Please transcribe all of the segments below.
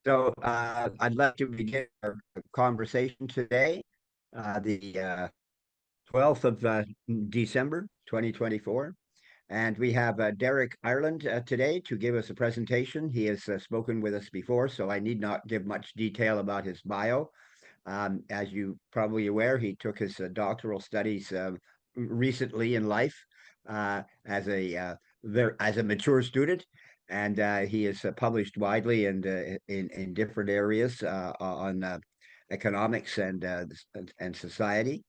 I'd like to begin our conversation today, the 12th of December, 2024. And we have Derek Ireland today to give us a presentation. He has spoken with us before, so I need not give much detail about his bio. As you probably aware, he took his doctoral studies recently in life as a mature student, and he has published widely and in different areas on economics and society.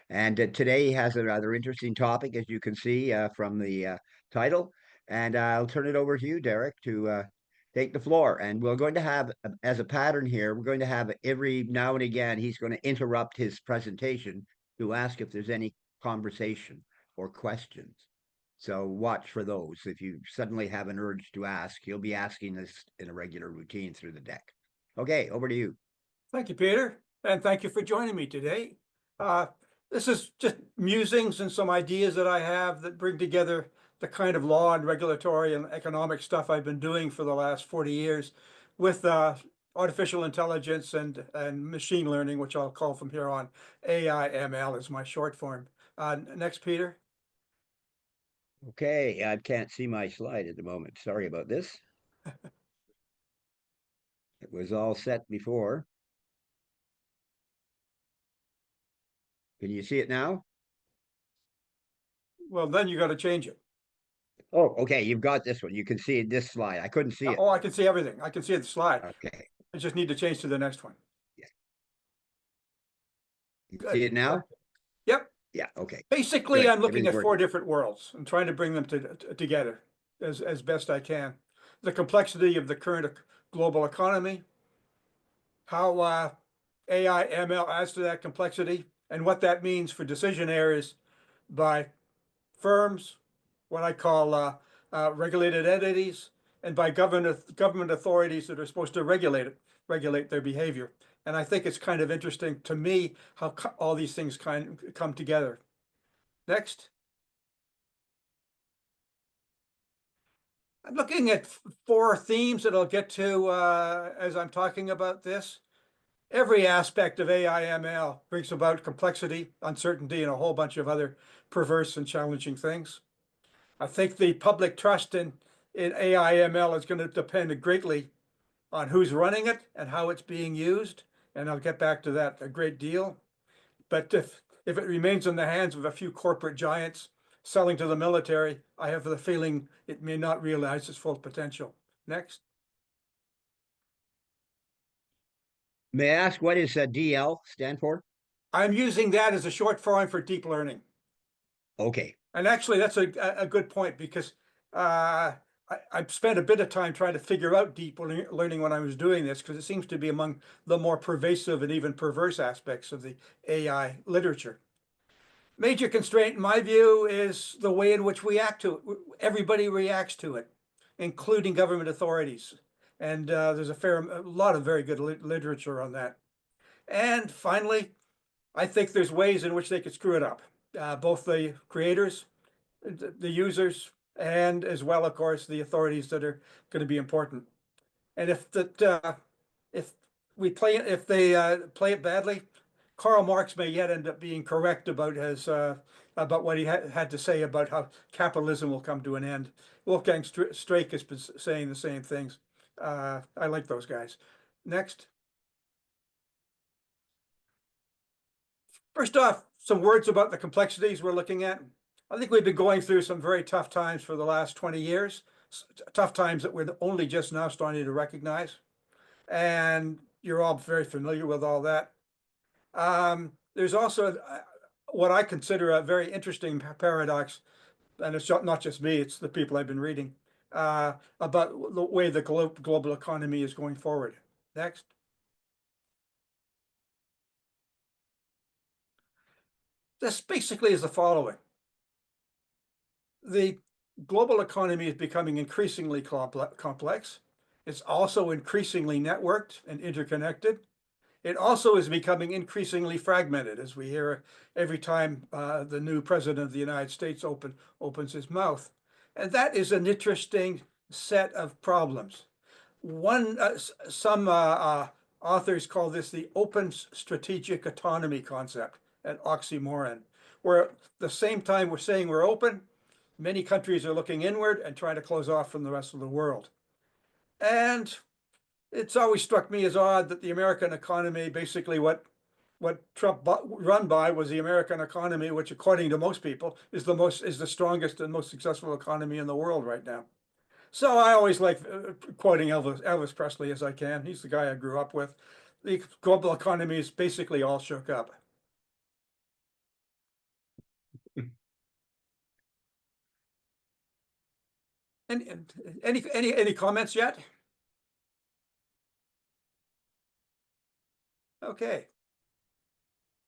And today he has a rather interesting topic, as you can see from the title. And I'll turn it over to you, Derek, to take the floor. And we're going to have, as a pattern here, we're going to have every now and again, he's going to interrupt his presentation to ask if there's any conversation or questions. So watch for those. If you suddenly have an urge to ask, he'll be asking this in a regular routine through the deck. Okay, over to you. Thank you, Peter, and thank you for joining me today. This is just musings and some ideas that I have that bring together the kind of law and regulatory and economic stuff I've been doing for the last 40 years with artificial intelligence and machine learning, which I'll call from here on AI/ML is my short form. Next, Peter. Okay, I can't see my slide at the moment. Sorry about this. It was all set before. Can you see it now? Well, then you got to change it. Oh, okay. You've got this one. You can see this slide. I couldn't see it. Oh, I can see everything. I can see the slide. Okay. I just need to change to the next one. Yeah. You see it now? Yep. Yeah. Okay. Basically, Good. I'm looking at Everything's four working. different worlds and trying to bring them together as best I can. The complexity of the current global economy, how AI/ML adds to that complexity, and what that means for decision areas by firms, what I call regulated entities, and by government authorities that are supposed to regulate their behavior. And I think it's kind of interesting to me how all these things kind of come together. Next. I'm looking at four themes that I'll get to as I'm talking about this. Every aspect of AI/ML brings about complexity, uncertainty, and a whole bunch of other perverse and challenging things. I think the public trust in AI/ML is going to depend greatly on who's running it and how it's being used, and I'll get back to that a great deal. But if it remains in the hands of a few corporate giants selling to the military, I have the feeling it may not realize its full potential. Next. May I ask what is DL stand for? I'm using that as a short form for deep learning. Okay. And actually, that's a good point because I've spent a bit of time trying to figure out deep learning when I was doing this because it seems to be among the more pervasive and even perverse aspects of the AI literature. Major constraint, in my view, is the way in which we act to it. Everybody reacts to it, including government authorities. And there's a lot of very good literature on that. And finally, I think there's ways in which they could screw it up. Both the creators, the users, and as well, of course, the authorities that are going to be important. And if they play it badly, Karl Marx may yet end up being correct about about what he had to say about how capitalism will come to an end. Wolfgang Streeck has been saying the same things. I like those guys. Next. First off, some words about the complexities we're looking at. I think we've been going through some very tough times for the last 20 years, tough times that we're only just now starting to recognize. And you're all very familiar with all that. There's also what I consider a very interesting paradox, and it's not just me, it's the people I've been reading, about the way the global economy is going forward. Next. This basically is the following. The global economy is becoming increasingly complex. It's also increasingly networked and interconnected. It also is becoming increasingly fragmented, as we hear every time the new president of the United States opens his mouth. And that is an interesting set of problems. Some authors call this the open strategic autonomy concept, an oxymoron, where at the same time we're saying we're open, many countries are looking inward and trying to close off from the rest of the world. And it's always struck me as odd that the American economy, basically what Trump run by was the American economy, which according to most people is the strongest and most successful economy in the world right now. So I always like quoting Elvis Presley as I can. He's the guy I grew up with. The global economy is basically all shook up. Any comments yet? Okay.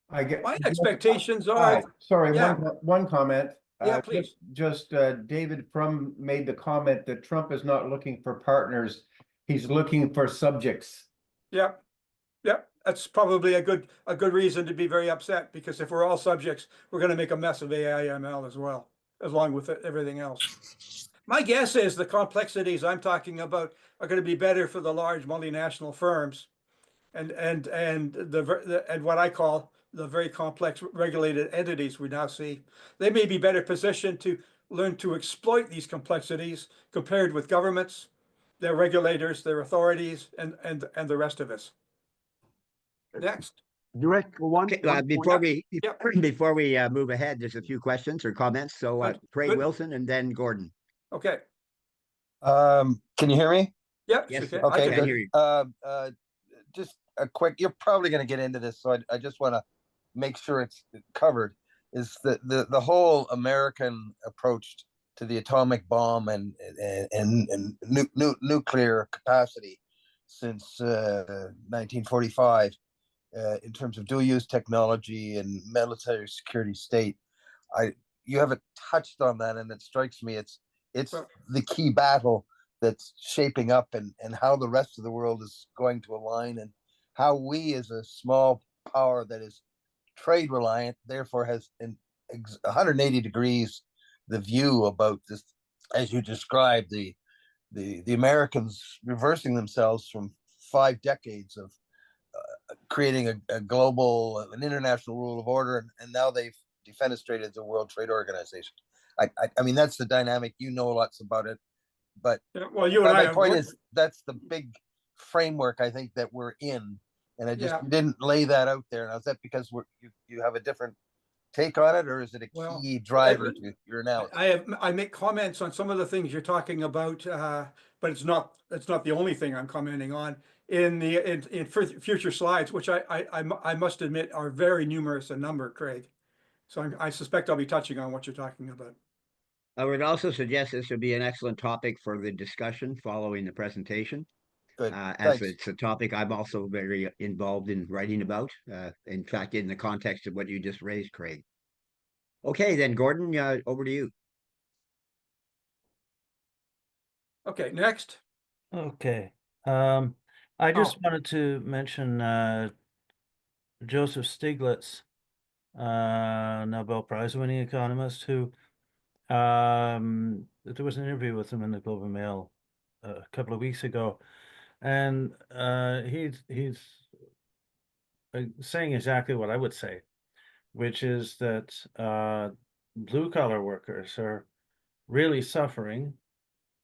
I get My expectations are, sorry, yeah, one comment. yeah, please. David Frum made the comment that Trump is not looking for partners, he's looking for subjects. Yeah, yeah. That's probably a good reason to be very upset, because if we're all subjects, we're going to make a mess of AI/ML as well, along with everything else. My guess is the complexities I'm talking about are going to be better for the large multinational firms and what I call the very complex regulated entities we now see. They may be better positioned to learn to exploit these complexities compared with governments, their regulators, their authorities, and the rest of us. Next. Direct one. Okay, one before point. we Yep. before we move ahead, there's a few questions or comments. So Good. Craig Good. Wilson and then Gordon. Okay. Can you hear me? Yep. Yes, Sure okay, I I can can hear hear you. you. Just a quick, you're probably going to get into this, so I just want to make sure it's covered. Is the whole American approach to the atomic bomb and nuclear capacity since 1945 in terms of dual use technology and military security state. You haven't touched on that, and it strikes me it's the key battle that's shaping up, and how the rest of the world is going to align, and how we as a small power that is trade reliant therefore has 180 degrees the view about this, as you described, the Americans reversing themselves from 5 decades of creating a global, an international rule of order, and now they've defenestrated the World Trade Organization. I mean, that's the dynamic. You know lots about it, but Well, you and I. My point is that's the big framework I think that we're in, and I just didn't lay that out there. Now, is that because you have a different take on it, or is it a key driver to your analysis? I make comments on some of the things you're talking about, but it's not the only thing I'm commenting on in future slides, which I must admit are very numerous in number, Craig. So I suspect I'll be touching on what you're talking about. I would also suggest this would be an excellent topic for the discussion following the presentation. Good. As it's a topic I'm also very involved in writing about. In fact, in the context of what you just raised, Craig. Okay, then Gordon, over to you. Okay, next. Okay. I just wanted to mention Joseph Stiglitz, Nobel Prize winning economist, who there was an interview with him in the Globe and Mail a couple of weeks ago, and he's saying exactly what I would say, which is that blue collar workers are really suffering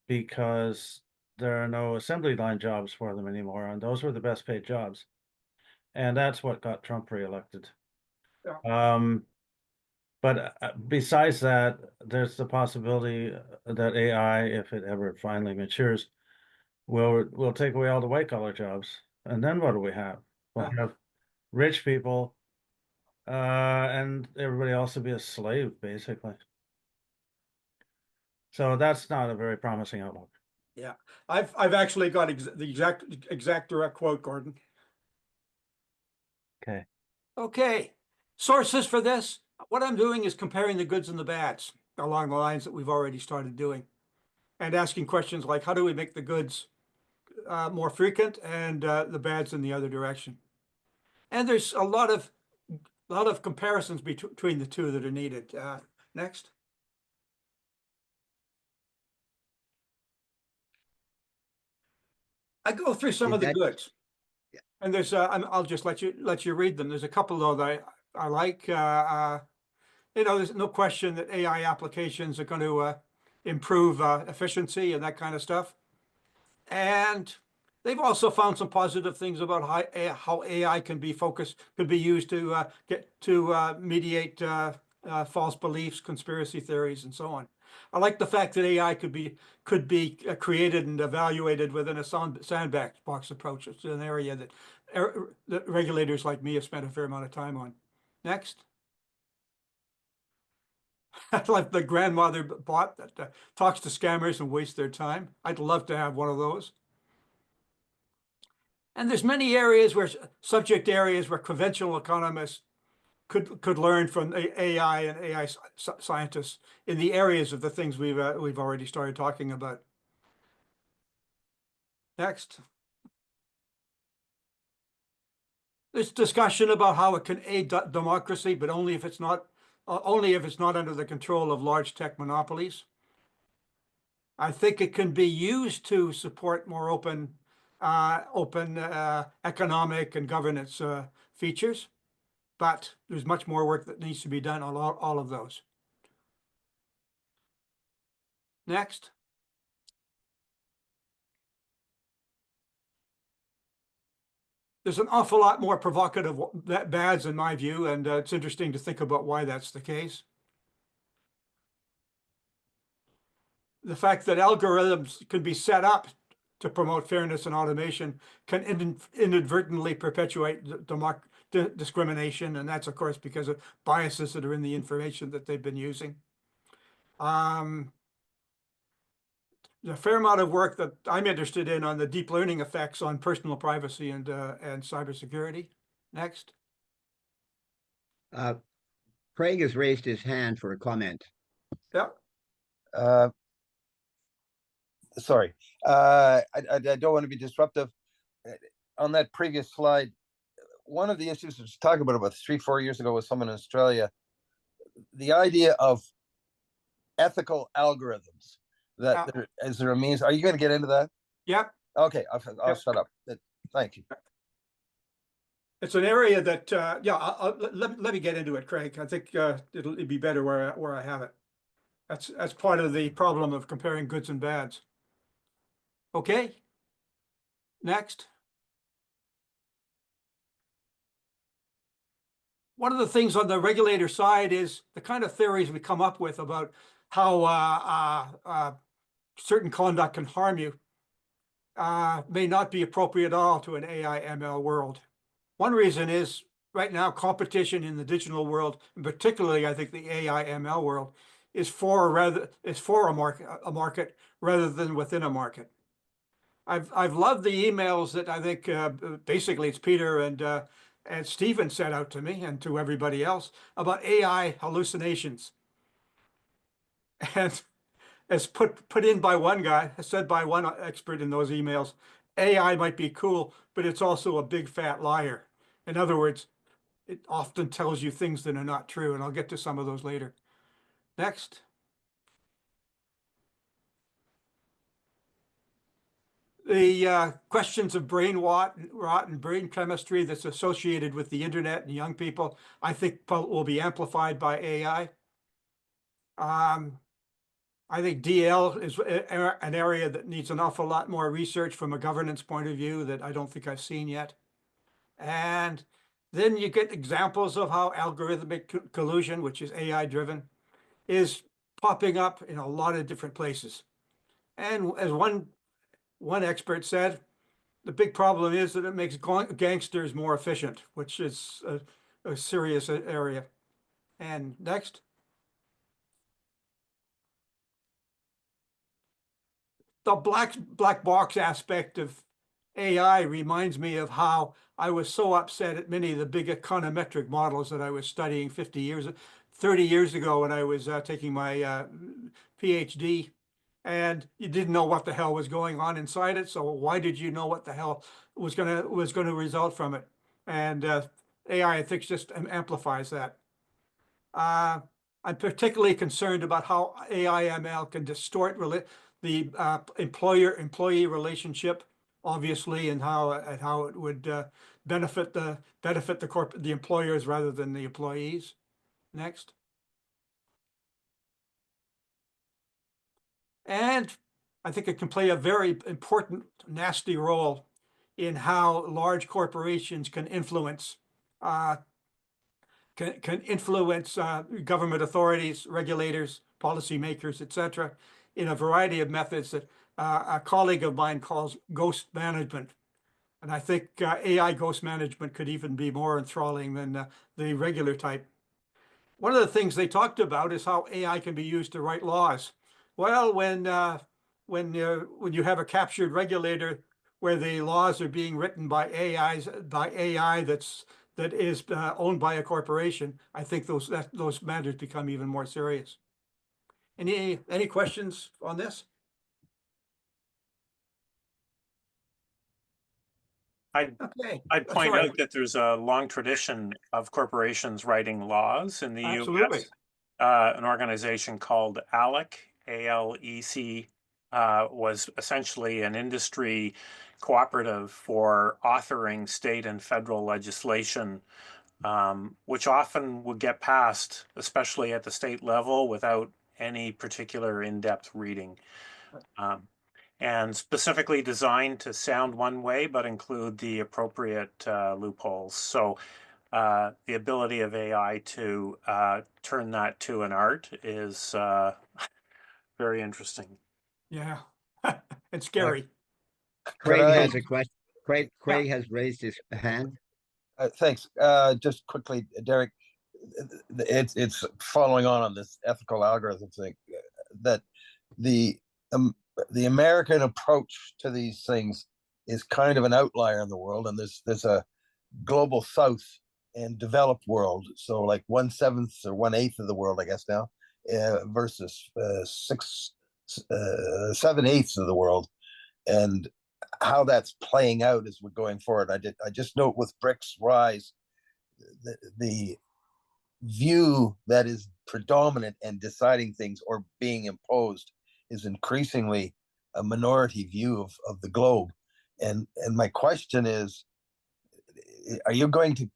because there are no assembly line jobs for them anymore, and those were the best paid jobs, and that's what got Trump reelected. Yeah. But besides that, there's the possibility that AI, if it ever finally matures, will take away all the white collar jobs, and then what do we have? We'll have rich people, and everybody else will be a slave, basically. So that's not a very promising outlook. Yeah, I've actually got the exact direct quote, Gordon. Okay. Okay. Sources for this. What I'm doing is comparing the goods and the bads along the lines that we've already started doing, and asking questions like, how do we make the goods more frequent and the bads in the other direction? And there's a lot of comparisons between the two that are needed. Next. I go through some Is of the that goods, yeah. and there's I'll just let you read them. There's a couple though that I like. There's no question that AI applications are going to improve efficiency and that kind of stuff. And they've also found some positive things about how AI can be used to mediate false beliefs, conspiracy theories, and so on. I like the fact that AI could be created and evaluated within a sandbox approach. It's an area that regulators like me have spent a fair amount of time on. Next. Like the grandmother bot that talks to scammers and wastes their time. I'd love to have one of those. And there's many areas subject areas where conventional economists could learn from AI and AI scientists in the areas of the things we've already started talking about. Next. There's discussion about how it can aid democracy, but only if it's not under the control of large tech monopolies. I think it can be used to support more open economic and governance features, but there's much more work that needs to be done on all of those. Next. There's an awful lot more provocative bads in my view, and it's interesting to think about why that's the case. The fact that algorithms can be set up to promote fairness and automation can inadvertently perpetuate discrimination, and that's of course because of biases that are in the information that they've been using. There's a fair amount of work that I'm interested in on the deep learning effects on personal privacy and cybersecurity. Next. Craig has raised his hand for a comment. Yeah. Sorry, I don't want to be disruptive. On that previous slide, one of the issues I was talking about 3-4 years ago with someone in Australia, the idea of ethical algorithms. Is there a means? Are you going to get into that? Yeah. Okay, I'll shut up. Thank you. It's an area that let me get into it, Craig. I think it'll be better where I have it. That's part of the problem of comparing goods and bads. Okay. Next. One of the things on the regulator side is the kind of theories we come up with about how certain conduct can harm you may not be appropriate at all to an AI ML world. One reason is right now competition in the digital world, and particularly I think the AI ML world, is for a market rather than within a market. I've loved the emails that I think basically it's Peter and Stephen sent out to me and to everybody else about AI hallucinations. And as put in by one guy, said by one expert in those emails, AI might be cool, but it's also a big fat liar. In other words, it often tells you things that are not true, and I'll get to some of those later. Next. The questions of brain rot and brain chemistry that's associated with the internet and young people, I think will be amplified by AI. I think DL is an area that needs an awful lot more research from a governance point of view that I don't think I've seen yet. And then you get examples of how algorithmic collusion, which is AI driven, is popping up in a lot of different places. And as one expert said, the big problem is that it makes gangsters more efficient, which is a serious area. And next. The black box aspect of AI reminds me of how I was so upset at many of the big econometric models that I was studying 30 years ago when I was taking my PhD, and you didn't know what the hell was going on inside it. So why did you know what the hell was going to result from it? And AI, I think, just amplifies that. I'm particularly concerned about how AI ML can distort the employer-employee relationship obviously, and how it would benefit the employers rather than the employees. Next. And I think it can play a very important, nasty role in how large corporations can influence government authorities, regulators, policymakers, etc., in a variety of methods that a colleague of mine calls ghost management. And I think AI ghost management could even be more enthralling than the regular type. One of the things they talked about is how AI can be used to write laws. Well, when you have a captured regulator where the laws are being written by AI that is owned by a corporation, I think those matters become even more serious. Any questions on this? Okay. I'd point Sorry. out that there's a long tradition of corporations writing laws in the Absolutely. US. An organization called ALEC, ALEC, was essentially an industry cooperative for authoring state and federal legislation, which often would get passed, especially at the state level, without any particular in-depth reading. And specifically designed to sound one way, but include the appropriate loopholes. So the ability of AI to turn that to an art is very interesting. Yeah. It's scary. Could Craig I? has a question. Craig Yeah. has raised his hand. Thanks. Just quickly, Derek, it's following on this ethical algorithm thing that the the American approach to these things is kind of an outlier in the world, and there's a global South and developed world. So like 1/7 or 1/8 of the world, I guess now, versus 7/8 of the world, and how that's playing out as we're going forward. I just note with BRICS rise, the view that is predominant and deciding things or being imposed is increasingly a minority view of the globe. And my question is, are you going to,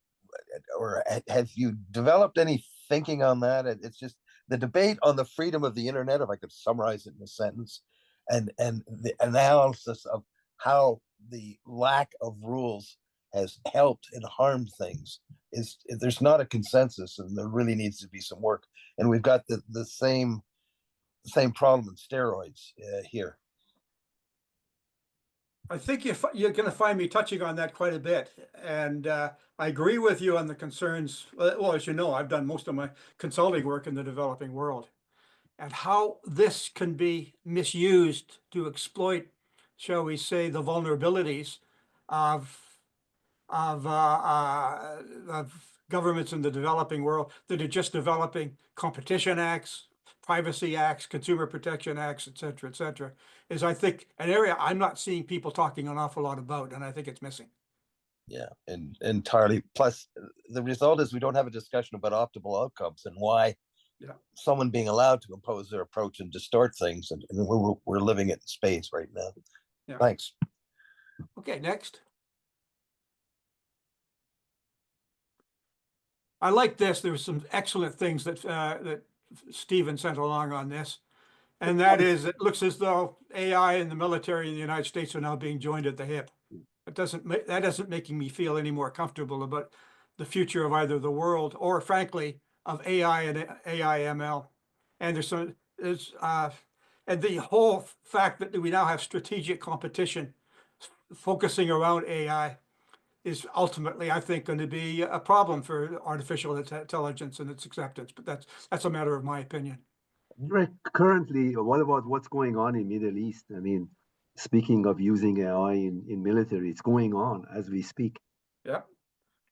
or have you developed any thinking on that? It's just the debate on the freedom of the internet, if I could summarize it in a sentence, and the analysis of how the lack of rules has helped and harmed things is, there's not a consensus, and there really needs to be some work. And we've got the same problem in steroids here. I think you're going to find me touching on that quite a bit. And I agree with you on the concerns. Well, as you know, I've done most of my consulting work in the developing world, and how this can be misused to exploit, shall we say, the vulnerabilities of governments in the developing world that are just developing competition acts, privacy acts, consumer protection acts, et cetera, is, I think, an area I'm not seeing people talking an awful lot about, and I think it's missing. Yeah, and entirely. Plus, the result is we don't have a discussion about optimal outcomes and why someone being allowed to impose their approach and distort things, and we're living it in spades right now. Yeah. Thanks. Okay, next. I like this. There were some excellent things that Stephen sent along on this. And that is, it looks as though AI and the military in the United States are now being joined at the hip. That isn't making me feel any more comfortable about the future of either the world or, frankly, of AI and AI ML. And and the whole fact that we now have strategic competition focusing around AI is ultimately, I think, going to be a problem for artificial intelligence and its acceptance. But that's a matter of my opinion. Right. Currently, what about what's going on in Middle East? I mean, speaking of using AI in military, it's going on as we speak. Yeah.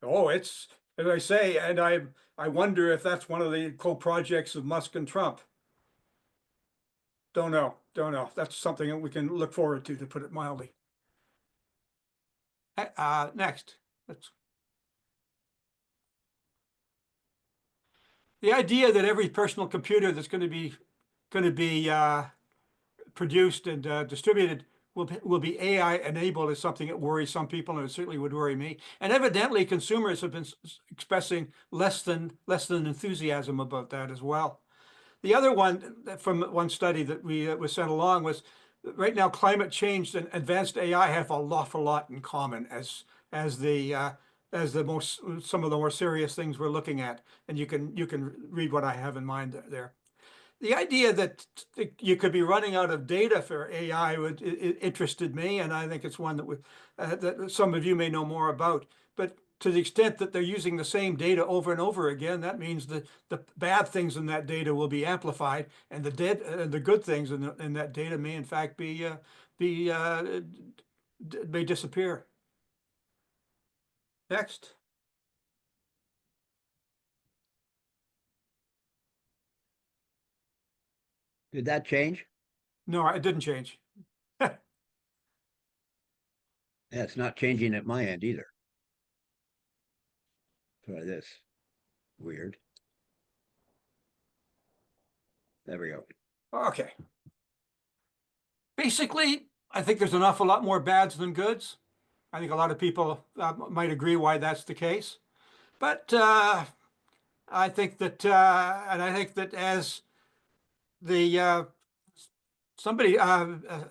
Oh, it's, as I say, and I wonder if that's one of the co-projects of Musk and Trump. Don't know. That's something that we can look forward to put it mildly. Next. The idea that every personal computer that's going to be produced and distributed will be AI enabled is something that worries some people, and it certainly would worry me. And evidently, consumers have been expressing less than enthusiasm about that as well. The other one from one study that we was sent along was right now climate change and advanced AI have an awful lot in common as some of the more serious things we're looking at. And you can read what I have in mind there. The idea that you could be running out of data for AI it interested me, and I think it's one that some of you may know more about. But to the extent that they're using the same data over and over again, that means that the bad things in that data will be amplified, and the good things in that data may in fact may disappear. Next. Did that change? No, it didn't change. Yeah, it's not changing at my end either. Try this. Weird. There we go. Okay. Basically, I think there's an awful lot more bads than goods. I think a lot of people might agree why that's the case. But I think that, as the somebody,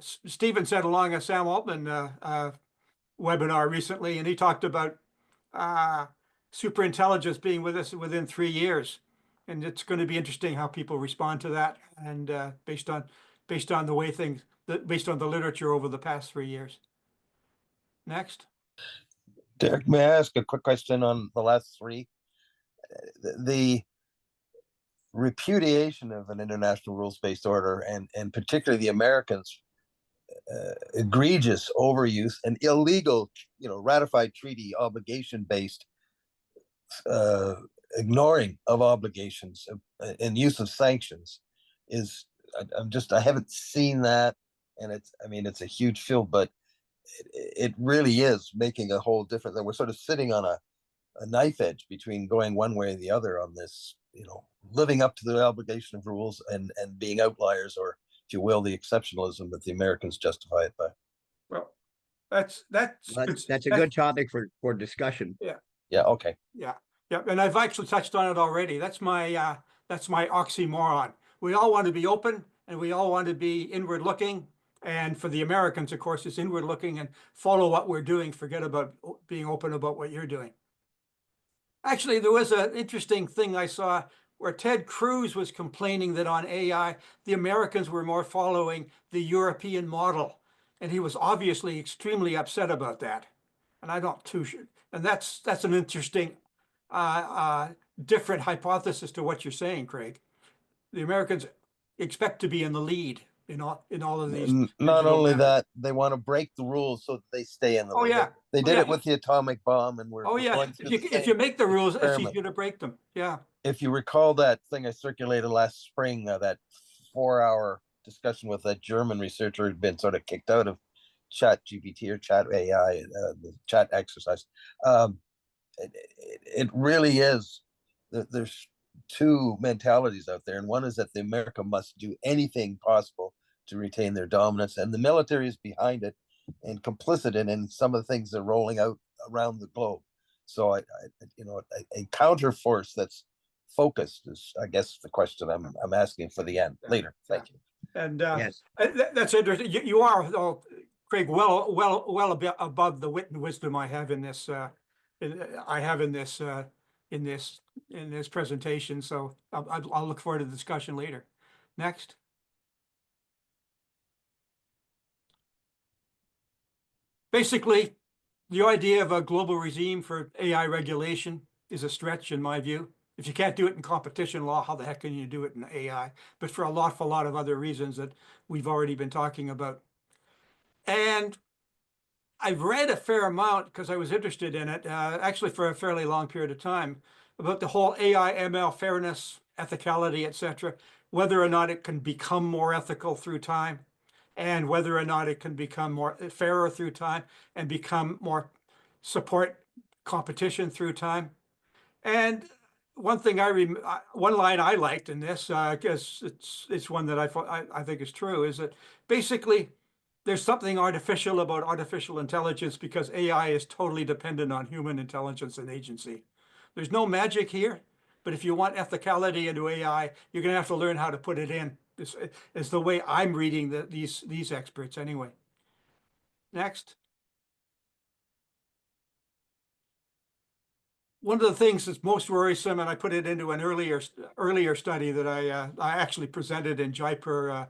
Stephen said along a Sam Altman webinar recently, and he talked about superintelligence being with us within 3 years. And it's going to be interesting how people respond to that, and based on the way things, based on the literature over the past 3 years. Next. Derek, may I ask a quick question on the last three? The repudiation of an international rules-based order, and particularly the Americans' egregious overuse and illegal, ratified treaty obligation-based ignoring of obligations and use of sanctions is, I haven't seen that, and it's a huge field, but it really is making a whole difference. We're sort of sitting on a knife edge between going one way or the other on this, living up to the obligation of rules and being outliers, or if you will, the exceptionalism that the Americans justify it by. Well, that's a good topic for discussion. Yeah. Yeah. Okay. Yeah. Yeah. And I've actually touched on it already. That's my oxymoron. We all want to be open, and we all want to be inward looking. And for the Americans, of course, it's inward looking and follow what we're doing. Forget about being open about what you're doing. Actually, there was an interesting thing I saw where Ted Cruz was complaining that on AI, the Americans were more following the European model. And he was obviously extremely upset about that. And I don't too sure. And that's an interesting, different hypothesis to what you're saying, Craig. The Americans expect to be in the lead in all of these. Not only that, they want to break the rules so that they stay in the lead. Yeah. They did it with the atomic bomb, and we're going through if you make the rules, it's easier to break them. Yeah. If you recall that thing I circulated last spring, that 4-hour discussion with that German researcher who'd been sort of kicked out of Chat GPT or Chat AI, the chat exercise. It really is. There's two mentalities out there, and one is that the America must do anything possible to retain their dominance, and the military is behind it and complicit in some of the things they're rolling out around the globe. So a counter force that's focused is, I guess, the question I'm asking for the end later. Thank you. And Yes. that's interesting. You are, though, Craig, well above the wit and wisdom I have in this. In this presentation. So I'll look forward to the discussion later. Next. Basically, the idea of a global regime for AI regulation is a stretch in my view. If you can't do it in competition law, how the heck can you do it in AI? But for a lot of other reasons that we've already been talking about. And I've read a fair amount because I was interested in it, actually for a fairly long period of time, about the whole AI, ML fairness, ethicality, etc., whether or not it can become more ethical through time, and whether or not it can become more fairer through time and become more support competition through time. And one thing one line I liked in this, because it's one that I think is true, is that basically there's something artificial about artificial intelligence because AI is totally dependent on human intelligence and agency. There's no magic here, but if you want ethicality into AI, you're going to have to learn how to put it in. This is the way I'm reading these experts anyway. Next. One of the things that's most worrisome, and I put it into an earlier study that I actually presented in Jaipur,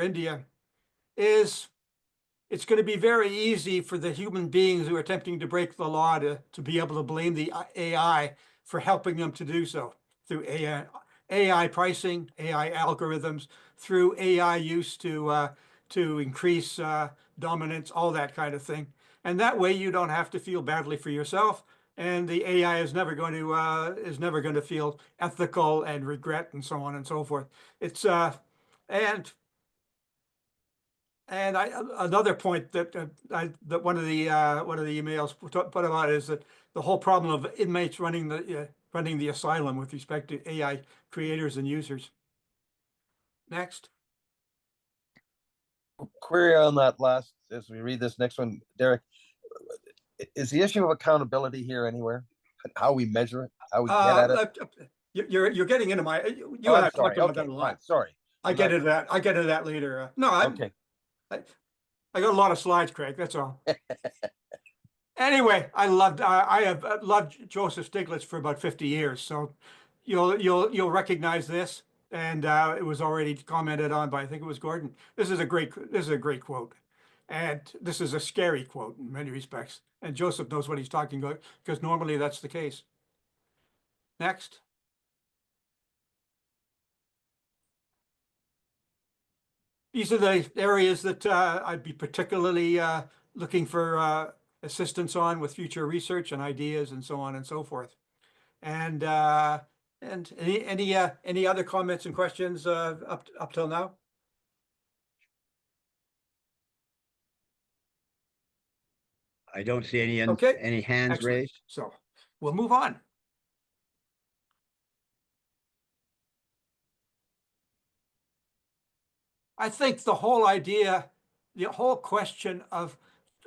India, is it's going to be very easy for the human beings who are attempting to break the law to be able to blame the AI for helping them to do so through AI pricing, AI algorithms, through AI use to increase dominance, all that kind of thing. And that way you don't have to feel badly for yourself, and the AI is never going to feel ethical and regret and so on and so forth. It's another point that that one of the emails put about is that the whole problem of inmates running the asylum with respect to AI creators and users. Next. Query on that last as we read this next one, Derek. Is the issue of accountability here anywhere? How we measure it? How we get at it? You're getting into my you Oh, and I'm I sorry. talked about Okay, that a lot. fine. Sorry. I get into that later. No, Okay. I got a lot of slides, Craig. That's all. Anyway, I have loved Joseph Stiglitz for about 50 years, so you'll recognize this, and it was already commented on by, I think it was Gordon. This is a great quote, and this is a scary quote in many respects. And Joseph knows what he's talking about because normally that's the case. Next. These are the areas that I'd be particularly looking for assistance on with future research and ideas and so on and so forth. And any other comments and questions up till now? I don't see any Okay. any hands Excellent. raised. So we'll move on. I think the whole question of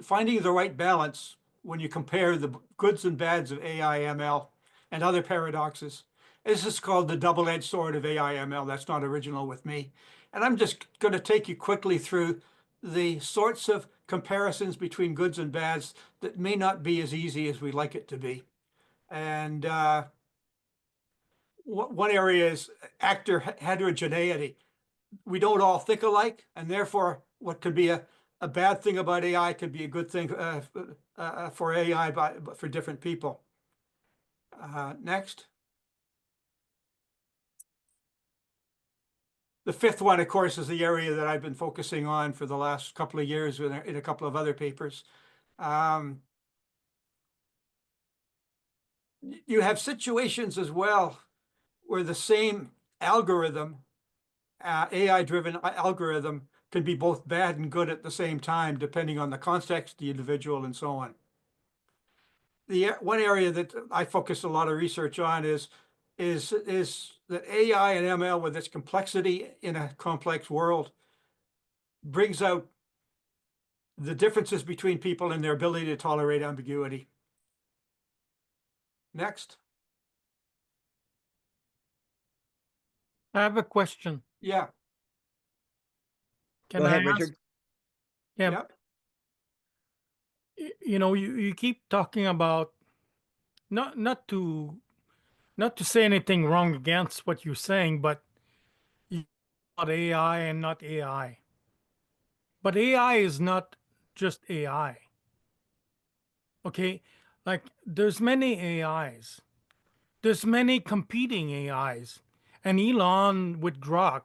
finding the right balance when you compare the goods and bads of AI ML and other paradoxes. This is called the double-edged sword of AI ML. That's not original with me. And I'm just going to take you quickly through the sorts of comparisons between goods and bads that may not be as easy as we'd like it to be. And one area is actor heterogeneity. We don't all think alike, and therefore what could be a bad thing about AI could be a good thing for AI for different people. Next. The fifth one, of course, is the area that I've been focusing on for the last couple of years in a couple of other papers. You have situations as well where the same algorithm, AI-driven algorithm, can be both bad and good at the same time, depending on the context, the individual, and so on. The one area that I focus a lot of research on is that AI and ML, with its complexity in a complex world, brings out the differences between people and their ability to tolerate ambiguity. Next. I have a question. Yeah. Can Go I ahead, ask? Richard. Yeah. Yep. You know, you keep talking about not to say anything wrong against what you're saying, but about AI and not AI. But AI is not just AI. Okay, like there's many AIs. There's many competing AIs, and Elon with Grok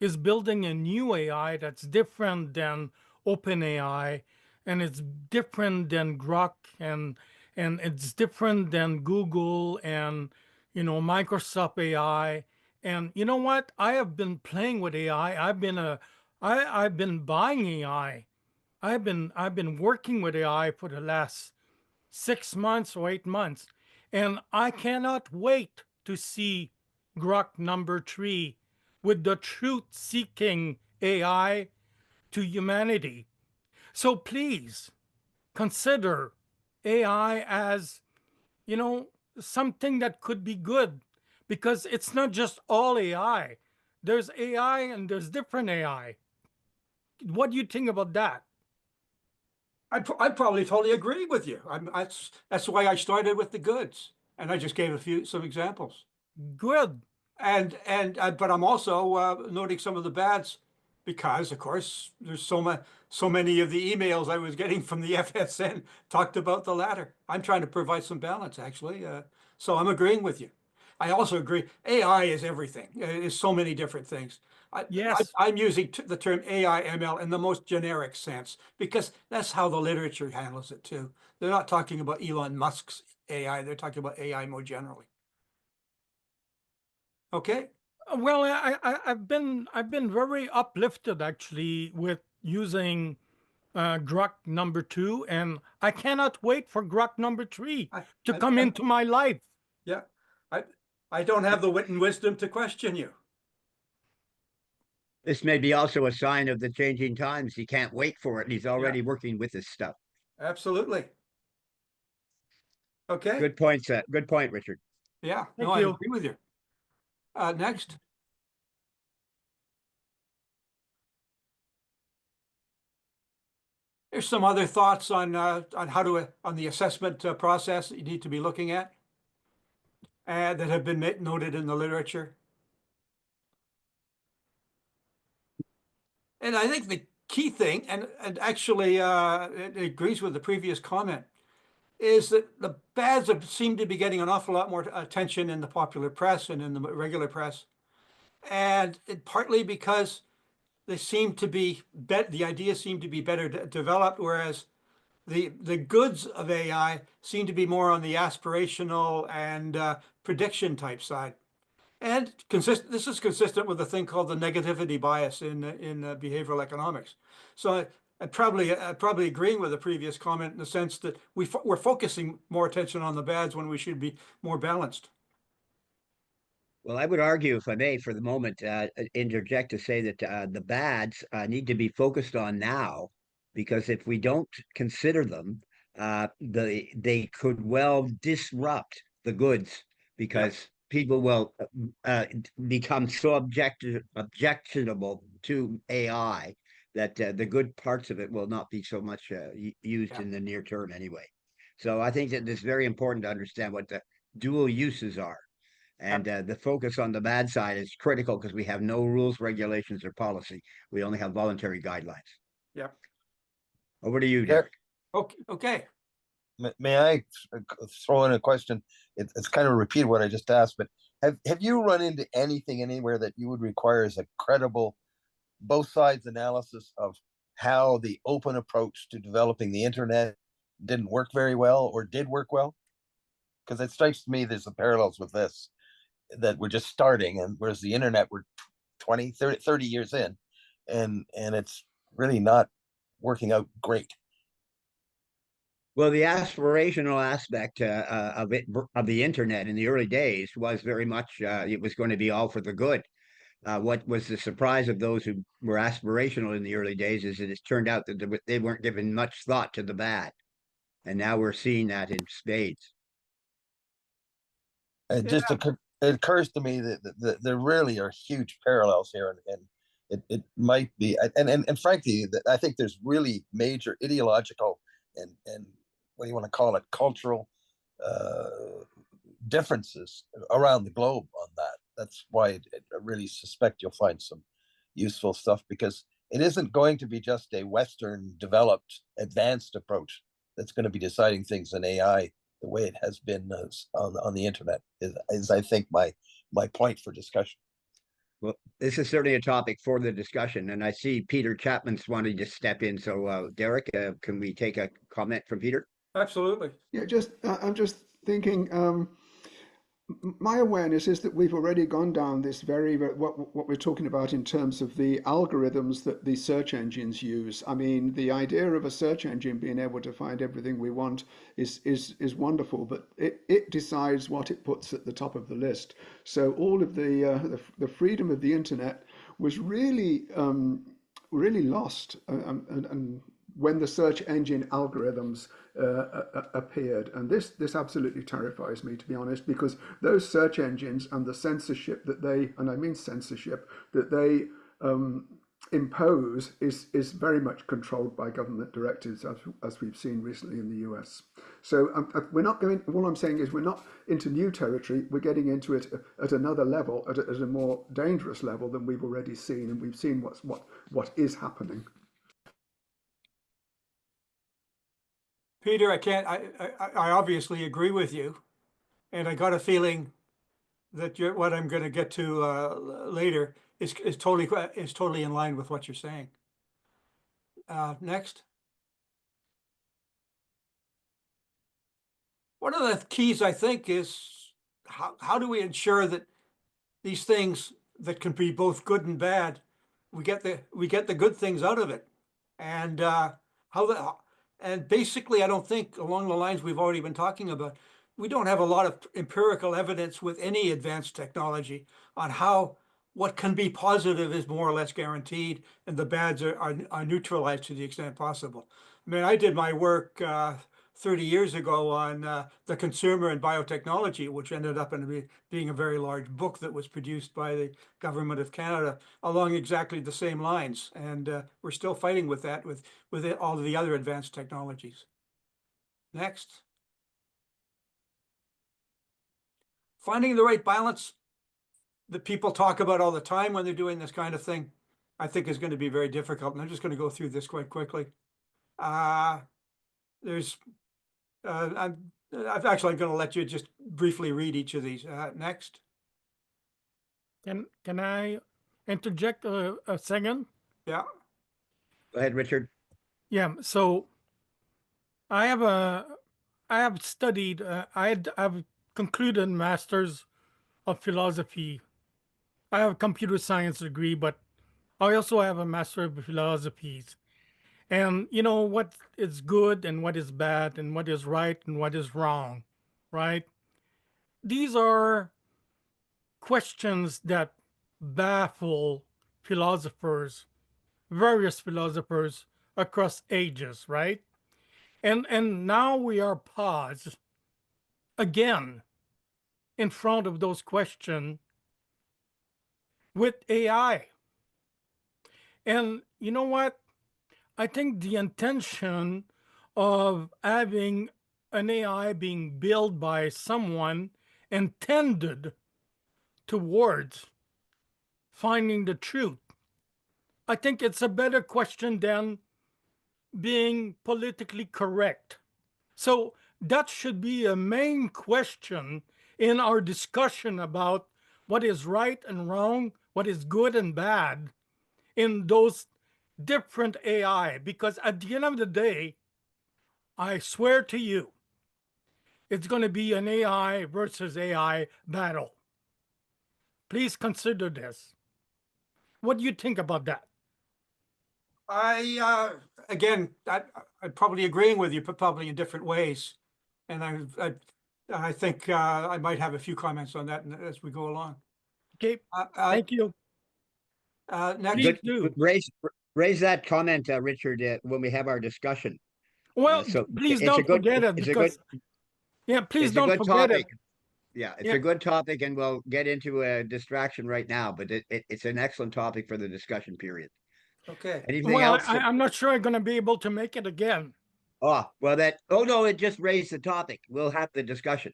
is building a new AI that's different than OpenAI, and it's different than Grok, and it's different than Google and Microsoft AI. And you know what? I have been playing with AI. I've been buying AI. I've been working with AI for the last 6 months or 8 months, and I cannot wait to see Grok number 3 with the truth-seeking AI to humanity. So please consider AI as, you know, something that could be good, because it's not just all AI. There's AI and there's different AI. What do you think about that? I probably totally agree with you. That's why I started with the goods, and I just gave some examples. Good. But I'm also noting some of the bads, because of course there's so many of the emails I was getting from the FSN talked about the latter. I'm trying to provide some balance, actually. So I'm agreeing with you. I also agree AI is everything. It's so many different things. Yes. I'm using the term AI ML in the most generic sense, because that's how the literature handles it too. They're not talking about Elon Musk's AI. They're talking about AI more generally. Okay. Well, I've been very uplifted actually with using Grok #2, and I cannot wait for Grok #3 to come into my life. Yeah, I don't have the wit and wisdom to question you. This may be also a sign of the changing times. He can't wait for it, and he's already Yeah, working with this stuff. absolutely. Okay. Good point, Seth. Good point, Richard. Yeah, no, Thank I you. agree with you. Next. There's some other thoughts on how to on the assessment process that you need to be looking at, that have been noted in the literature. And I think the key thing, and actually it agrees with the previous comment, is that the bads seem to be getting an awful lot more attention in the popular press and in the regular press, and partly because they seem to be the ideas seem to be better developed, whereas the goods of AI seem to be more on the aspirational and prediction type side. And this is consistent with a thing called the negativity bias in behavioral economics. So I probably agreeing with the previous comment in the sense that we're focusing more attention on the bads when we should be more balanced. Well, I would argue, if I may, for the moment, interject to say that the bads need to be focused on now, because if we don't consider them, they could well disrupt the goods, because people will become so objectionable to AI that the good parts of it will not be so much used in the near term anyway. So I think that it's very important to understand what the dual uses are. And the focus on the bad side is critical, because we have no rules, regulations, or policy. We only have voluntary guidelines. Yep. Over to you, Derek. Derek. Okay. May I throw in a question? It's kind of repeat what I just asked, but have you run into anything anywhere that you would require as a credible both sides analysis of how the open approach to developing the internet didn't work very well or did work well? Because it strikes me there's some parallels with this, that we're just starting, and whereas the internet we're 20 30 years in, and it's really not working out great. Well, the aspirational aspect of the internet in the early days was very much it was going to be all for the good. What was the surprise of those who were aspirational in the early days is that it's turned out that they weren't giving much thought to the bad, and now we're seeing that in spades. It occurs to me that there really are huge parallels here, and it might be, and frankly, I think there's really major ideological and what do you want to call it, cultural differences around the globe on that. That's why I really suspect you'll find some useful stuff, because it isn't going to be just a Western developed advanced approach that's going to be deciding things in AI the way it has been on the internet is I think my point for discussion. Well, this is certainly a topic for the discussion, and I see Peter Chapman's wanting to step in. So, Derek, can we take a comment from Peter? Absolutely. Yeah, I'm just thinking. My awareness is that we've already gone down this what we're talking about in terms of the algorithms that the search engines use. I mean, the idea of a search engine being able to find everything we want is wonderful, but it decides what it puts at the top of the list. So all of the freedom of the internet was really really lost. And when the search engine algorithms appeared, and this absolutely terrifies me, to be honest, because those search engines and the censorship that they, and I mean censorship, that they impose is very much controlled by government directives, as we've seen recently in the US. So we're not going. All I'm saying is we're not into new territory. We're getting into it at another level, at a more dangerous level than we've already seen, and we've seen what is happening. Peter, I obviously agree with you, and I got a feeling that what I'm going to get to later is totally in line with what you're saying. Next. One of the keys, I think, is how do we ensure that these things that can be both good and bad, we get the good things out of it, and and basically, I don't think along the lines we've already been talking about, we don't have a lot of empirical evidence with any advanced technology on how what can be positive is more or less guaranteed, and the bads are neutralized to the extent possible. I mean, I did my work 30 years ago on the consumer and biotechnology, which ended up being a very large book that was produced by the government of Canada along exactly the same lines. And we're still fighting with that with all of the other advanced technologies. Next. Finding the right balance that people talk about all the time when they're doing this kind of thing, I think is going to be very difficult. And I'm just going to go through this quite quickly. There's I'm going to let you just briefly read each of these. Next. Can I interject a second? Yeah. Go ahead, Richard. Yeah. So I have studied. I've concluded masters of philosophy. I have a computer science degree, but I also have a master of philosophies. And you know what is good and what is bad and what is right and what is wrong, right? These are questions that baffle philosophers, various philosophers across ages, right? And now we are paused again in front of those questions with AI. And you know what? I think the intention of having an AI being built by someone intended towards finding the truth, I think it's a better question than being politically correct. So that should be a main question in our discussion about what is right and wrong, what is good and bad in those different AI. Because at the end of the day, I swear to you, it's going to be an AI versus AI battle. Please consider this. What do you think about that? Again, I'm probably agreeing with you, but probably in different ways. And I think I might have a few comments on that as we go along. Okay, thank you. Next. Please Good. do. Raise that comment, Richard, when we have our discussion. Well, So please it's a don't good, forget it it's a good, because, yeah, please it's a don't good forget it. topic. Yeah, it's Yeah. a good topic, and we'll get into a distraction right now, but it's an excellent topic for the discussion period. Okay. Anything Well, else? I'm not sure I'm going to be able to make it again. Oh, well, oh no, it just raised the topic. We'll have the discussion.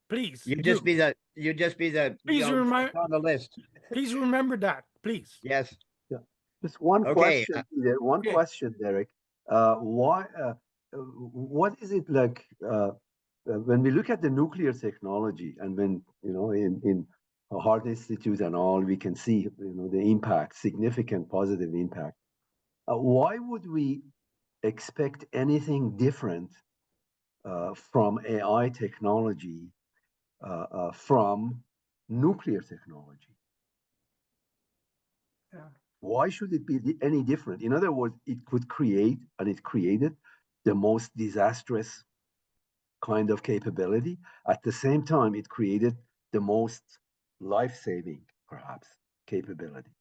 Please You do. just be the, Please remind. on the list. Please remember that, please. Yes. Yeah. Just one Okay. question, Peter. One Okay. question, Derek. What is it like when we look at the nuclear technology, and when in Heart Institute and all, we can see the impact, significant positive impact. Why would we expect anything different from AI technology from nuclear technology? Yeah. Why should it be any different? In other words, it could create, and it created, the most disastrous kind of capability. At the same time, it created the most life-saving, perhaps, capability.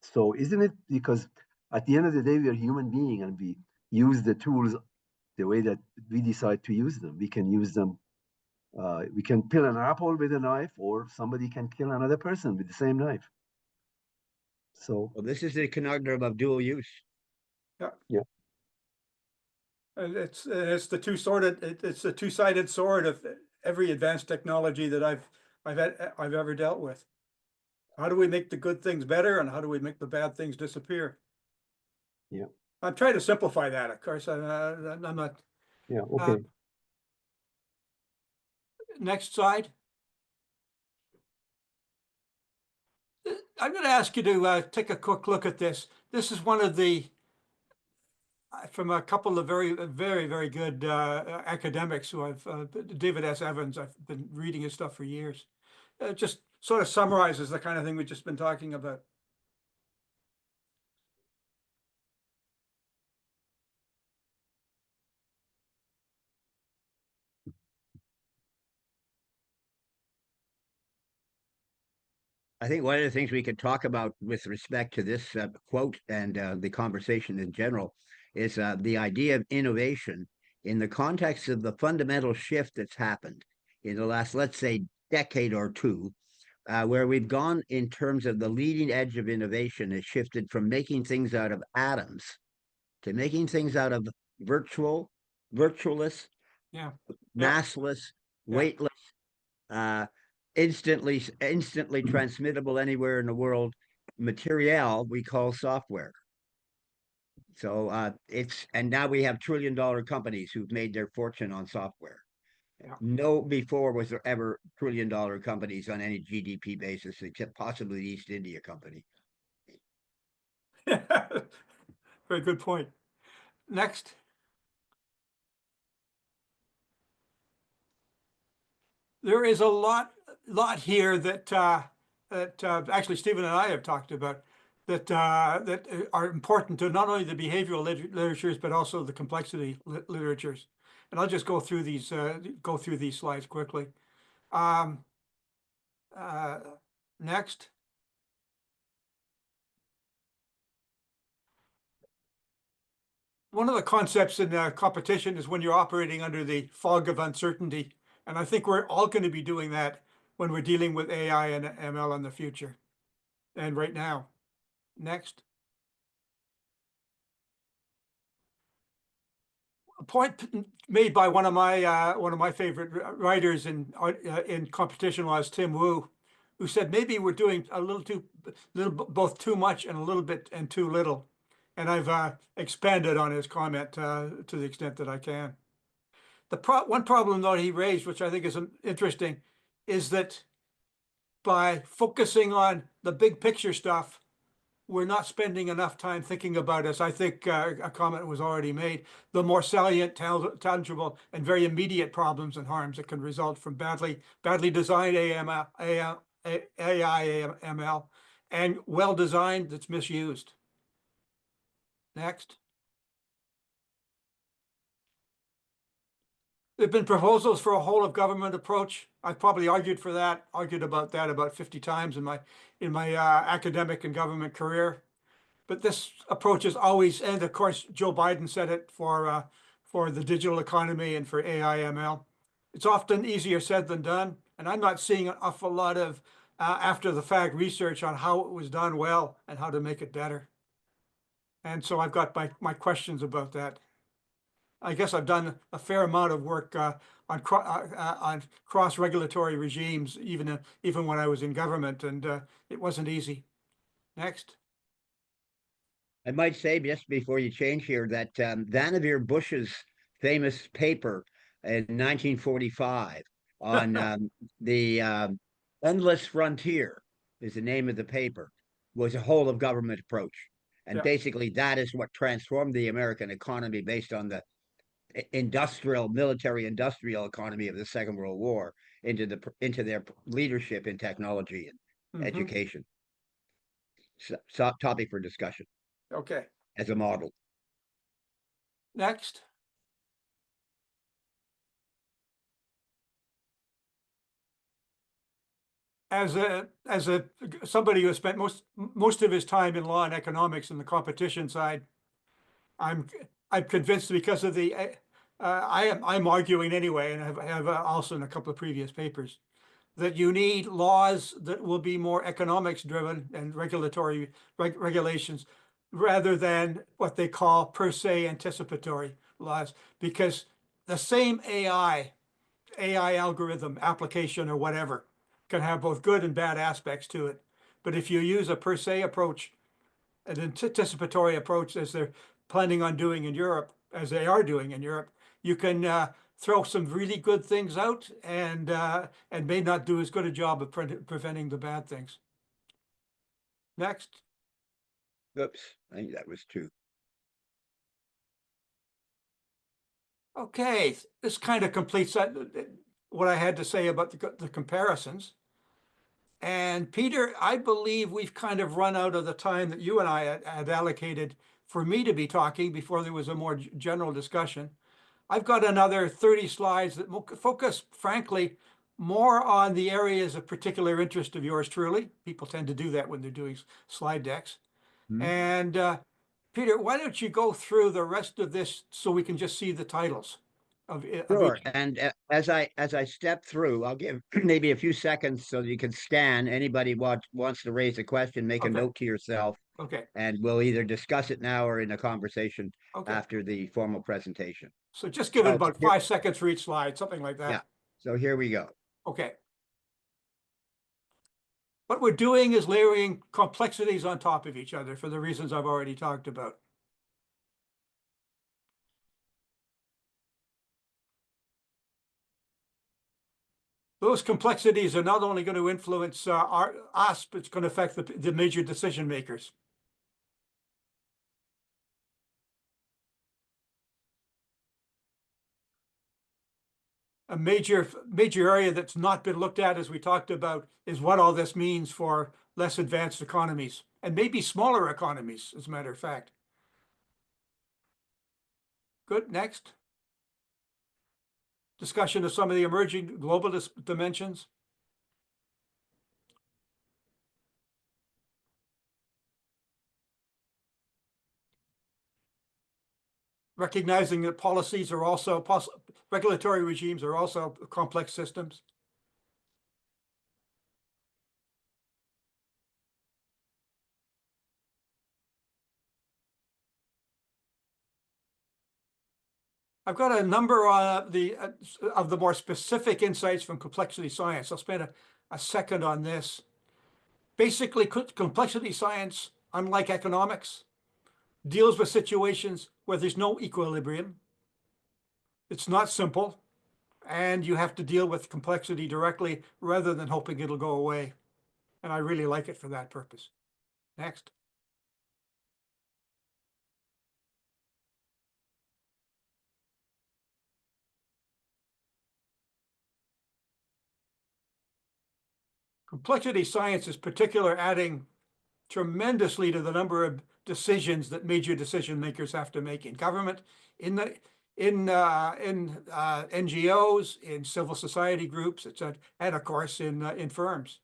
So isn't it because at the end of the day, we are human beings, and we use the tools the way that we decide to use them. We can use them. We can peel an apple with a knife, or somebody can kill another person with the same knife. So, Well, this is the conundrum of dual use. yeah. And it's the it's the two-sided sword of every advanced technology that I've ever dealt with. How do we make the good things better, and how do we make the bad things disappear? Yeah. I'm trying to simplify that, of course. I'm not. Yeah. Okay. Next slide. I'm going to ask you to take a quick look at this. This is one of the from a couple of very good academics who David S. Evans. I've been reading his stuff for years. Just sort of summarizes the kind of thing we've just been talking about. I think one of the things we could talk about with respect to this quote and the conversation in general is the idea of innovation in the context of the fundamental shift that's happened in the last, let's say, decade or two, where we've gone in terms of the leading edge of innovation has shifted from making things out of atoms to making things out of virtualless, Yeah. massless, weightless, instantly transmittable anywhere in the world material we call software. So and now we have trillion-dollar companies who've made their fortune on software. Yeah. No, before was there ever trillion-dollar companies on any GDP basis, except possibly the East India Company. Very good point. Next. There is a lot here that actually Stephen and I have talked about that are important to not only the behavioral literatures but also the complexity literatures. And I'll just go through these slides quickly. Next. One of the concepts in competition is when you're operating under the fog of uncertainty. And I think we're all going to be doing that when we're dealing with AI and ML in the future. And right now. Next. A point made by one of my favorite writers in competition was Tim Wu, who said maybe we're doing both too much and a little bit and too little. And I've expanded on his comment to the extent that I can. One problem though he raised, which I think is interesting, is that by focusing on the big picture stuff, we're not spending enough time thinking about, as I think a comment was already made, the more salient, tangible, and very immediate problems and harms that can result from badly designed AI, ML, and well-designed that's misused. Next. There have been proposals for a whole of government approach. I've probably argued about that about 50 times in my academic and government career. But this approach is always, and of course, Joe Biden said it for the digital economy and for AI ML. It's often easier said than done, and I'm not seeing an awful lot of after the fact research on how it was done well and how to make it better. And so I've got my questions about that. I guess I've done a fair amount of work on cross-regulatory regimes, even when I was in government, and it wasn't easy. Next. I might say just before you change here that Vannevar Bush's famous paper in 1945 on the endless frontier is the name of the paper, was a whole of government approach. And basically that is what transformed the American economy based on the military industrial economy of the Second World War into their leadership in technology and education. So, topic for discussion. Okay. As a model. Next. as a somebody who has spent most of his time in law and economics and the competition side, I'm convinced because of the I'm arguing anyway, and have also in a couple of previous papers, that you need laws that will be more economics driven and regulatory regulations rather than what they call per se anticipatory laws, because the same AI algorithm application or whatever can have both good and bad aspects to it. But if you use a per se approach, an anticipatory approach, as they're planning on doing in Europe, as they are doing in Europe, you can throw some really good things out and may not do as good a job of preventing the bad things. Next. Oops, I think that was two. Okay, this kind of completes what I had to say about the comparisons. And Peter, I believe we've kind of run out of the time that you and I had allocated for me to be talking before there was a more general discussion. I've got another 30 slides that will focus, frankly, more on the areas of particular interest of yours truly. People tend to do that when they're doing slide decks. And Peter, why don't you go through the rest of this so we can just see the titles of Sure. each. And as I step through, I'll give maybe a few seconds so you can scan. Anybody wants to raise a question, make a Okay. note to yourself, Okay. and we'll either discuss it now or in a conversation Okay. after the formal presentation. So just give it So about here- 5 seconds for each slide, something like Yeah. that. So here we go. Okay. What we're doing is layering complexities on top of each other for the reasons I've already talked about. Those complexities are not only going to influence us, but it's going to affect the major decision makers. A major area that's not been looked at, as we talked about, is what all this means for less advanced economies and maybe smaller economies, as a matter of fact. Good. Next. Discussion of some of the emerging global dimensions. Recognizing that policies are also regulatory regimes are also complex systems. I've got a number of the more specific insights from complexity science. I'll spend a second on this. Basically, complexity science, unlike economics, deals with situations where there's no equilibrium. It's not simple, and you have to deal with complexity directly rather than hoping it'll go away. And I really like it for that purpose. Next. Complexity science is particular, adding tremendously to the number of decisions that major decision makers have to make in government, in NGOs, in civil society groups, etc., and of course in firms.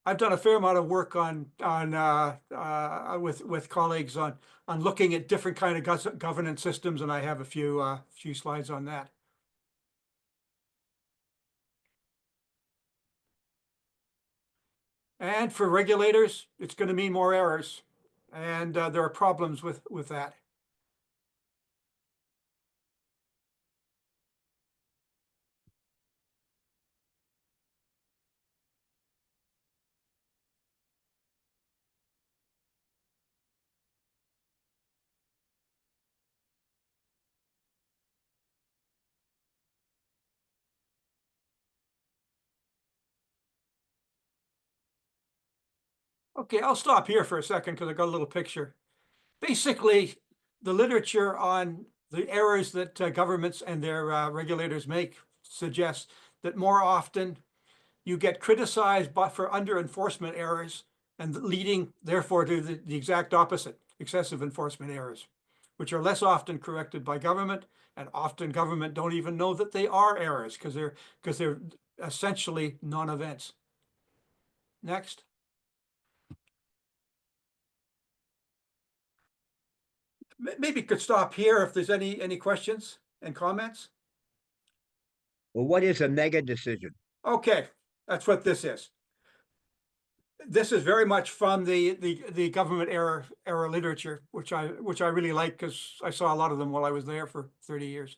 I've done a fair amount of work with colleagues on looking at different kind of governance systems, and I have a few slides on that. And for regulators, it's going to mean more errors, and there are problems with that. Okay, I'll stop here for a second because I got a little picture. Basically, the literature on the errors that governments and their regulators make suggests that more often you get criticized for under enforcement errors and leading therefore to the exact opposite, excessive enforcement errors. which are less often corrected by government, and often government don't even know that they are errors because they're essentially non-events. Next. Maybe could stop here if there's any questions and comments. Well, what is a mega decision? Okay, that's what this is. This is very much from the government era literature, which I really like because I saw a lot of them while I was there for 30 years.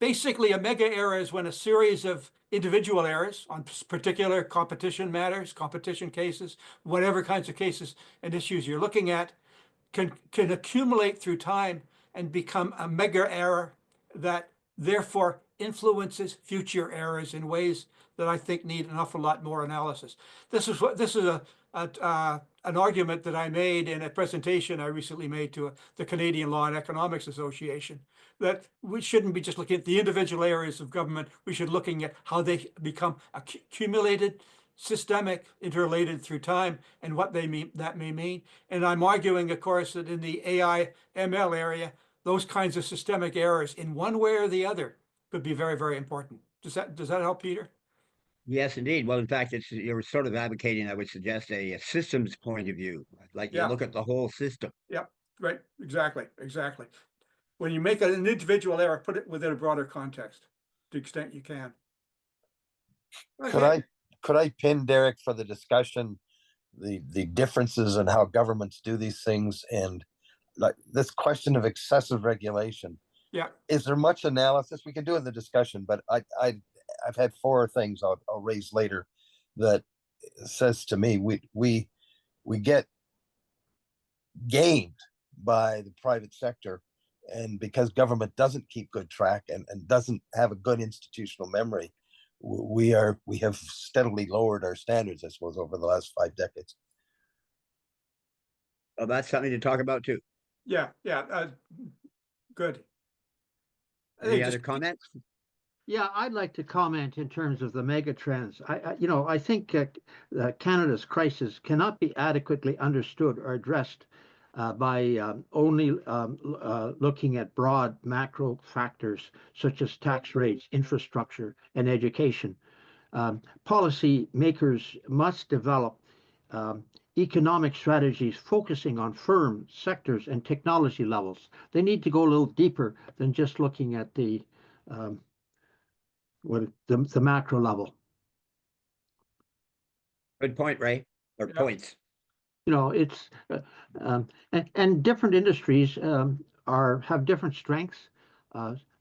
Basically, a mega error is when a series of individual errors on particular competition matters, competition cases, whatever kinds of cases and issues you're looking at, can accumulate through time and become a mega error that therefore influences future errors in ways that I think need an awful lot more analysis. This is an argument that I made in a presentation I recently made to the Canadian Law and Economics Association, that we shouldn't be just looking at the individual areas of government. We should be looking at how they become accumulated, systemic, interrelated through time, and what that may mean. And I'm arguing, of course, that in the AI ML area, those kinds of systemic errors in one way or the other could be very, very important. Does that help, Peter? Yes, indeed. Well, in fact, you're sort of advocating, I would suggest, a systems point of view, like you look at the whole system. Yeah, right. Exactly. When you make an individual error, put it within a broader context to the extent you can. Okay. Could I pin Derek for the discussion, the differences in how governments do these things, and like this question of excessive regulation? Yeah. Is there much analysis we can do in the discussion? But I've had 4 things I'll raise later that says to me we get gamed by the private sector, and because government doesn't keep good track and doesn't have a good institutional memory, we have steadily lowered our standards, I suppose, over the last 5 decades. Well, that's something to talk about too. Yeah. Good. Any other comments? Yeah, I'd like to comment in terms of the mega trends. I think Canada's crisis cannot be adequately understood or addressed by only looking at broad macro factors such as tax rates, infrastructure, and education. Policy makers must develop economic strategies focusing on firm sectors and technology levels. They need to go a little deeper than just looking at the macro level. Good point, Ray, or points. It's and different industries have different strengths.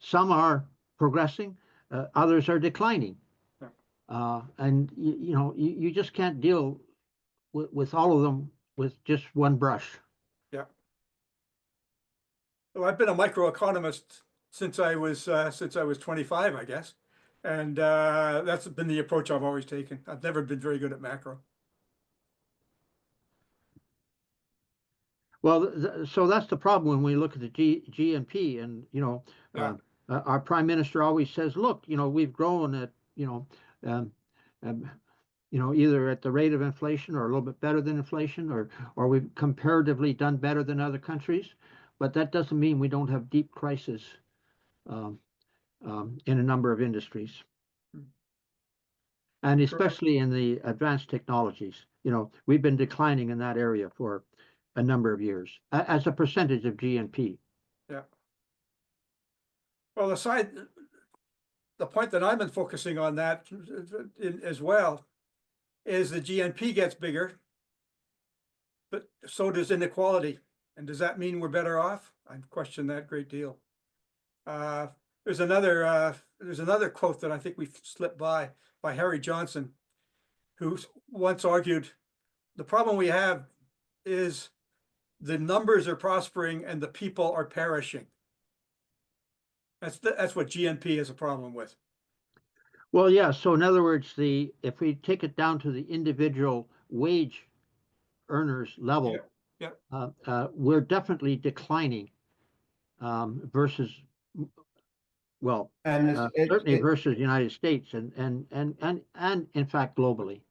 Some are progressing, others are declining, and you just can't deal with all of them with just one brush. Yeah. Well, I've been a microeconomist since I was 25, I guess, and that's been the approach I've always taken. I've never been very good at macro. Well, so that's the problem when we look at the GNP, and our prime minister always says, "Look, we've grown at either at the rate of inflation or a little bit better than inflation, or we've comparatively done better than other countries," but that doesn't mean we don't have deep crisis in a number of industries, and especially in the advanced technologies. We've been declining in that area for a number of years as a percentage of GNP. Yeah. Well, the point that I've been focusing on that as well is the GNP gets bigger, but so does inequality. And does that mean we're better off? I question that a great deal. There's another quote that I think we've slipped by Harry Johnson, who once argued, the problem we have is the numbers are prospering and the people are perishing. That's what GNP is a problem with. Well, yeah. So in other words, if we take it down to the individual wage earners level, we're definitely declining versus, well, certainly versus the United States and in fact globally.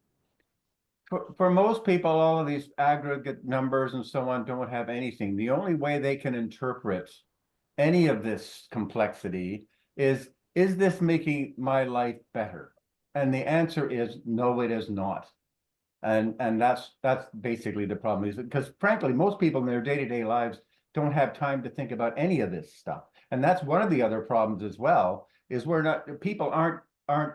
For most people, all of these aggregate numbers and so on don't have anything. The only way they can interpret any of this complexity is this making my life better? And the answer is no, it is not. And that's basically the problem, is because frankly, most people in their day-to-day lives don't have time to think about any of this stuff. And that's one of the other problems as well, is people aren't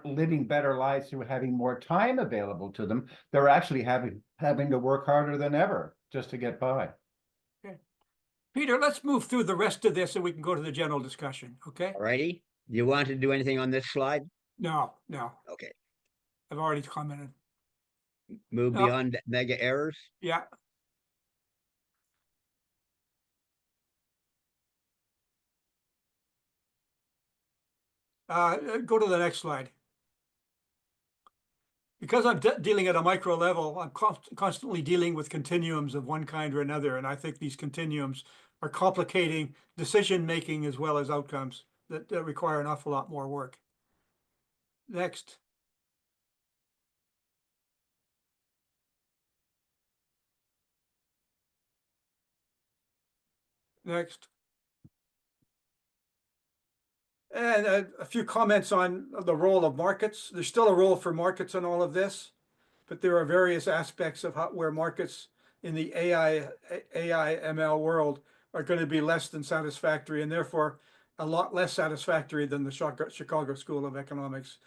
living better lives through having more time available to them. They're actually having to work harder than ever just to get by. Okay. Peter, let's move through the rest of this and we can go to the general discussion, okay? All righty. You want to do anything on this slide? No, Okay. I've already commented. Move No. beyond mega errors. Yeah. Go to the next slide. Because I'm dealing at a micro level, I'm constantly dealing with continuums of one kind or another. And I think these continuums are complicating decision-making as well as outcomes that require an awful lot more work. Next. Next. And a few comments on the role of markets. There's still a role for markets in all of this, but there are various aspects of where markets in the AI ML world are going to be less than satisfactory, and therefore a lot less satisfactory than the Chicago School of Economics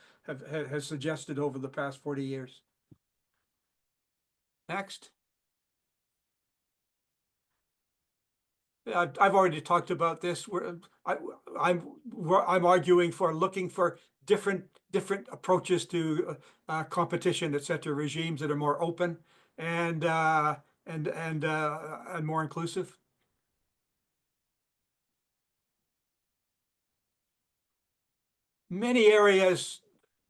has suggested over the past 40 years. Next. I've already talked about this. I'm arguing for looking for different approaches to competition, etc., regimes that are more open and more inclusive. Many areas,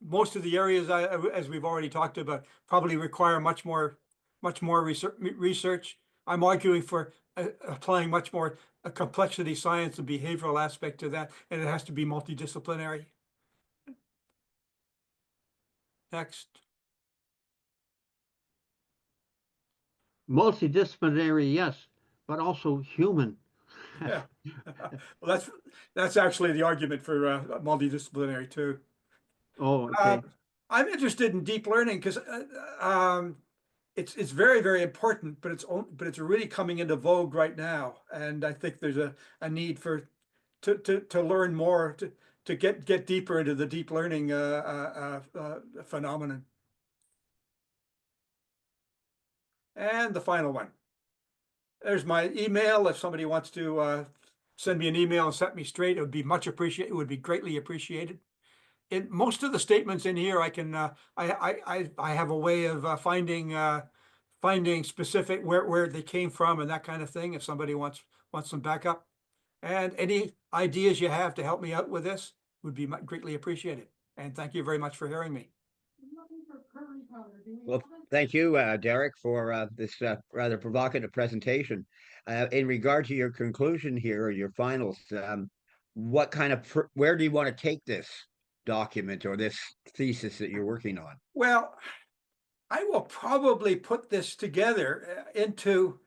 most of the areas, as we've already talked about, probably require much more research. I'm arguing for applying much more a complexity science and behavioral aspect to that, and it has to be multidisciplinary. Next. Multidisciplinary, yes, but also human. Yeah. Well, that's actually the argument for multidisciplinary too. Oh, okay. I'm interested in deep learning because it's very, very important, but it's really coming into vogue right now, and I think there's a need to learn more to get deeper into the deep learning phenomenon. And the final one. There's my email. If somebody wants to send me an email and set me straight, it would be much appreciated. It would be greatly appreciated. In most of the statements in here, I can I have a way of finding specific where they came from and that kind of thing. If somebody wants some backup, and any ideas you have to help me out with this would be greatly appreciated. And thank you very much for hearing me. Well, thank you, Derek, for this rather provocative presentation. In regard to your conclusion here, or your finals, what kind of where do you want to take this document or this thesis that you're working on? Well, I will probably put this together into,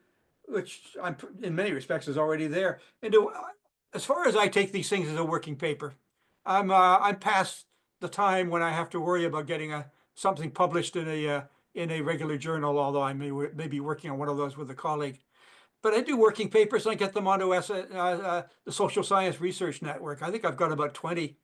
which I'm in many respects is already there, into as far as I take these things as a working paper. I'm past the time when I have to worry about getting something published in a regular journal, although I may be working on one of those with a colleague. But I do working papers and I get them onto the Social Science Research Network. I think I've got about 20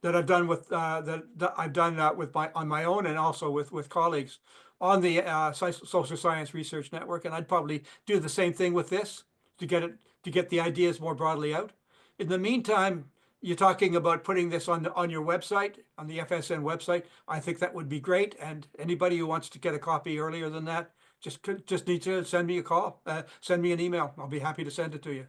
that I've done with on my own and also with colleagues on the Social Science Research Network. And I'd probably do the same thing with this to get the ideas more broadly out. In the meantime, you're talking about putting this on your website, on the FSN website. I think that would be great. And anybody who wants to get a copy earlier than that, just need to send me a call, send me an email. I'll be happy to send it to you.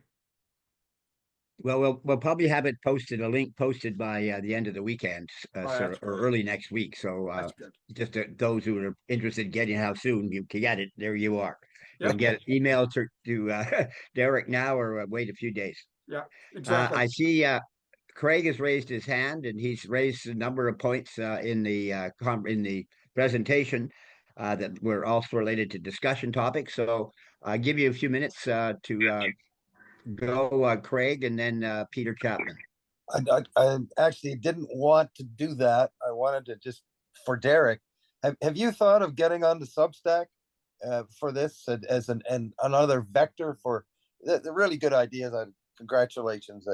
Well, we'll probably have it posted, a link posted by the end of the weekend, or early next week. So just those who are interested in getting how soon you can get it, there you are. You can get email to Derek now or wait a few days. Yeah, exactly. I see Craig has raised his hand and he's raised a number of points in the presentation. that were also related to discussion topics. So I'll give you a few minutes to go, Craig, and then Peter Chapman. I actually didn't want to do that. I wanted to just, for Derek, have you thought of getting onto Substack for this as and another vector for the really good ideas? Congratulations.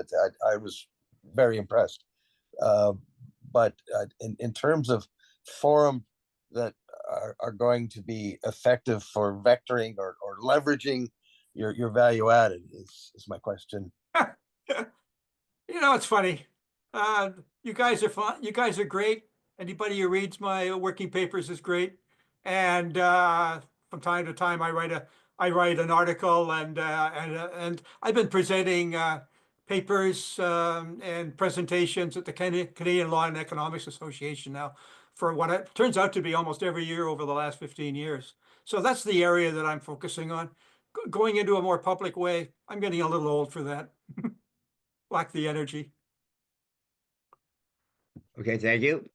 I was very impressed. But in terms of forums that are going to be effective for vectoring or leveraging your value added is my question. You know, it's funny. You guys are fun. You guys are great. Anybody who reads my working papers is great. And from time to time, I write an article, and I've been presenting papers and presentations at the Canadian Law and Economics Association now for what it turns out to be almost every year over the last 15 years. So that's the area that I'm focusing on. Going into a more public way, I'm getting a little old for that. Lack the energy. Okay, thank you.